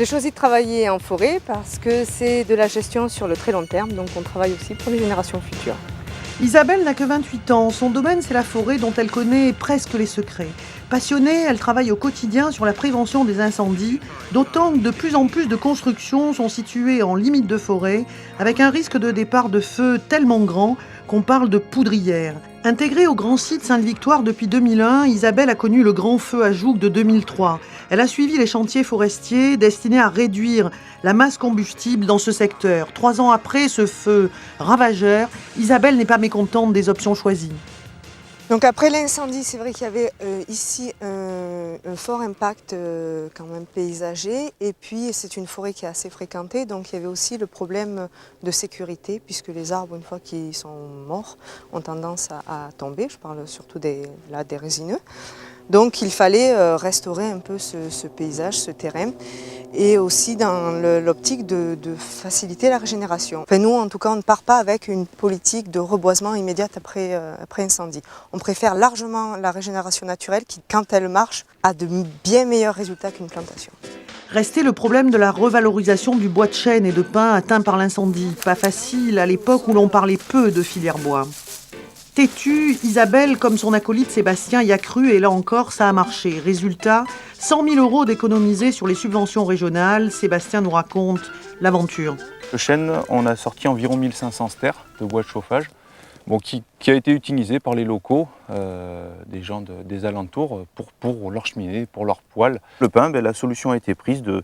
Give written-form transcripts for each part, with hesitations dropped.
J'ai choisi de travailler en forêt parce que c'est de la gestion sur le très long terme, donc on travaille aussi pour les générations futures. Isabelle n'a que 28 ans. Son domaine, c'est la forêt dont elle connaît presque les secrets. Passionnée, elle travaille au quotidien sur la prévention des incendies, d'autant que de plus en plus de constructions sont situées en limite de forêt, avec un risque de départ de feu tellement grand qu'on parle de poudrière. Intégrée au grand site Sainte-Victoire depuis 2001, Isabelle a connu le grand feu à Jouques de 2003. Elle a suivi les chantiers forestiers destinés à réduire la masse combustible dans ce secteur. 3 ans après ce feu ravageur, Isabelle n'est pas mécontente des options choisies. Donc après l'incendie, c'est vrai qu'il y avait ici un fort impact quand même paysager, et puis c'est une forêt qui est assez fréquentée, donc il y avait aussi le problème de sécurité, puisque les arbres, une fois qu'ils sont morts, ont tendance à tomber. Je parle surtout des résineux. Donc il fallait restaurer un peu ce paysage, ce terrain, et aussi dans l'optique de faciliter la régénération. Enfin, nous, en tout cas, on ne part pas avec une politique de reboisement immédiate après incendie. On préfère largement la régénération naturelle qui, quand elle marche, a de bien meilleurs résultats qu'une plantation. Restait le problème de la revalorisation du bois de chêne et de pin atteint par l'incendie. Pas facile à l'époque où l'on parlait peu de filière bois. Têtue, Isabelle, comme son acolyte Sébastien, y a cru et là encore, ça a marché. Résultat, 100 000 € d'économisés sur les subventions régionales. Sébastien nous raconte l'aventure. Le chêne, on a sorti environ 1500 stères de bois de chauffage, qui a été utilisé par les locaux, des gens des alentours, pour leur cheminée, pour leur poêle. Le pin, la solution a été prise de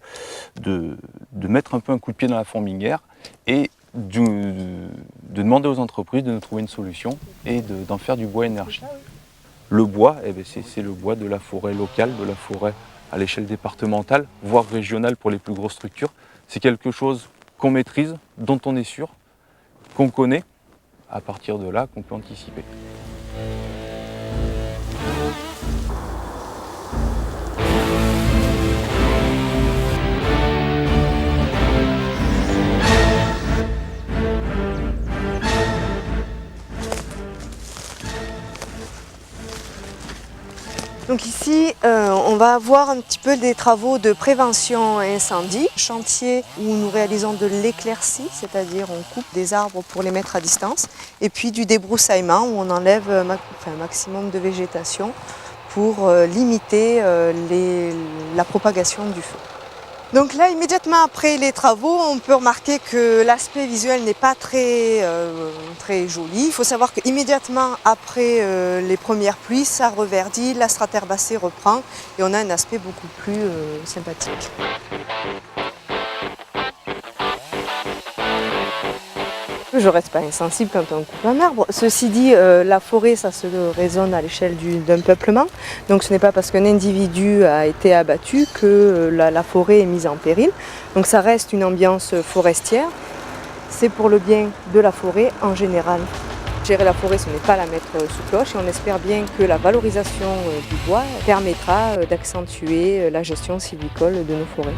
mettre un peu un coup de pied dans la fourmilière et de demander aux entreprises de nous trouver une solution et d'en faire du bois énergie. Le bois, c'est le bois de la forêt locale, de la forêt à l'échelle départementale, voire régionale pour les plus grosses structures. C'est quelque chose qu'on maîtrise, dont on est sûr, qu'on connaît, à partir de là qu'on peut anticiper. Donc ici, on va avoir un petit peu des travaux de prévention incendie, chantier où nous réalisons de l'éclaircie, c'est-à-dire on coupe des arbres pour les mettre à distance, et puis du débroussaillement où on enlève un maximum de végétation pour limiter la propagation du feu. Donc là, immédiatement après les travaux, on peut remarquer que l'aspect visuel n'est pas très joli. Il faut savoir qu'immédiatement après les premières pluies, ça reverdit, la strate herbacée reprend et on a un aspect beaucoup plus sympathique. Je ne reste pas insensible quand on coupe un arbre. Ceci dit, la forêt, ça se raisonne à l'échelle d'un peuplement. Donc ce n'est pas parce qu'un individu a été abattu que la forêt est mise en péril. Donc ça reste une ambiance forestière. C'est pour le bien de la forêt en général. Gérer la forêt, ce n'est pas la mettre sous cloche, et on espère bien que la valorisation du bois permettra d'accentuer la gestion sylvicole de nos forêts.